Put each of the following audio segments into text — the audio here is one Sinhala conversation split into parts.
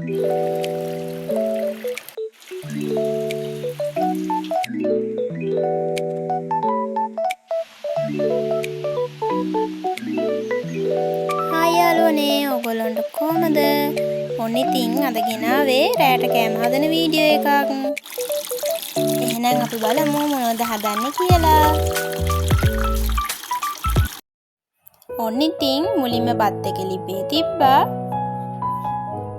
හායි යාළුවනේ ඔයගොල්ලන්ට කොහමද? ඔන්න ඉතින් අද ගෙනාවේ රෑට කෑම හදන වීඩියෝ එකක්. එහෙනම් අපි බලමු මොනවද හදන්නේ කියලා. ඔන්න ඉතින් මුලින්ම බත් එක ලිපේ තිබ්බා.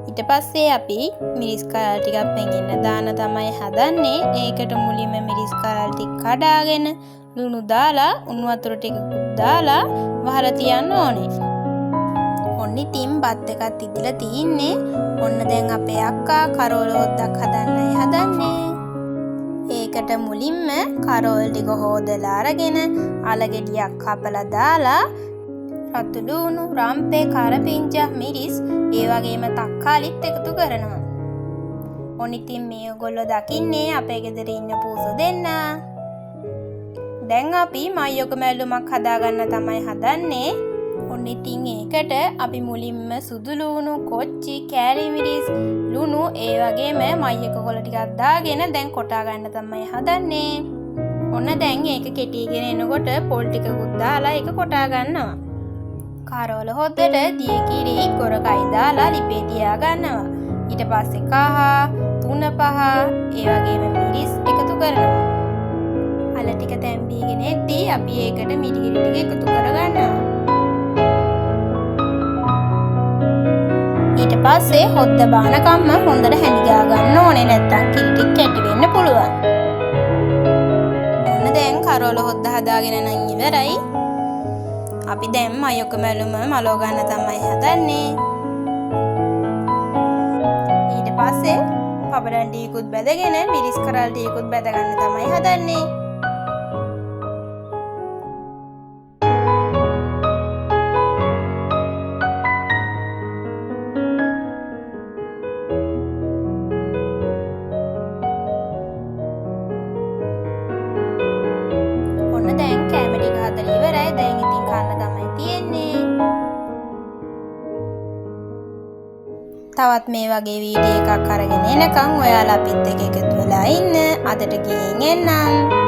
ඊට පස්සේ අපි මිරිස් කරල් ටිකක් පෙඟෙන්න දාන තමයි හදන්නේ. ඒකට මුලින්ම මිරිස් කරල් ටික කඩාගෙන ලුණු දාලා උණු වතුර ටිකකුත් දාලා වහලා තියන්න ඕනේ. ඔන්න ඉතින් බත් එකත් ඉදලා තින්නේ. ඔන්න දැන් අපේ අක්කා කරෝල හොද්දක් හදන්නයි හදන්නේ. ඒකට මුලින්ම කරෝල් ටික හොදලා අරගෙන අල ගෙඩියක් කපලා දාලා රතු ලුණු, රම්පේ, කරපිංචා, මිරිස්, ඒ වගේම තක්කාලිත් එකතු කරනවා. ඔන්න ඉතින් මේ ඔයගොල්ලෝ දකින්නේ අපේ ගෙදර ඉන්න පූසු දෙන්නා. දැන් අපි මයොක මැල්ලුමක් හදාගන්න තමයි හදන්නේ. ඔන්න ඉතින් ඒකට අපි මුලින්ම සුදු ලුණු, කොච්චි, කෑලි මිරිස්, ලුණු ඒ වගේම මයක කොළ ටිකක් දාගෙන දැන් කොටා ගන්න තමයි හදන්නේ. ඔන්න දැන් ඒක කෙටිගෙන එනකොට පොල් ටිකකුත් දාලා ඒක කොටා ගන්නවා. කරෝල හොද්දට දියකිරි කොරකයි දාලා ලිපේ තියා ගන්නවා. ඊට පස්සේ කහ, තුන පහ ඒ වගේම මිරිස් එකතු කරනවා. අල ටික තැම්බීගෙන එද්දී අපි ඒකට මිරිගිරි ටික එකතු කරගන්නවා. ඊට පස්සේ හොද්ද බානකම්ම හොඳට හැඳිගා ගන්න ඕනේ, නැත්තම් කිරි ටික කැටි වෙන්න පුළුවන්. ඔන්න දැන් කරෝල හොද්ද හදාගෙන නම් ඉවරයි. අපි දැන් මයොක මැලුම මලව ගන්න තමයි හදන්නේ. ඊට පස්සේ පපඩම් ටිකකුත් බැදගෙන මිරිස් කරල් ටිකකුත් බැද ගන්න තමයි හදන්නේ. ඔන්න දැන් කෑම ටික හදලා ඉවරයි. දැන් ඉතින් කන්න තමයි තියෙන්නේ. තවත් මේ වගේ වීඩියෝ එකක් අරගෙන එනකම් ඔයාලා අපිත් එක්ක එකතු වෙලා ඉන්න. අදට ගිහින් එන්නම්.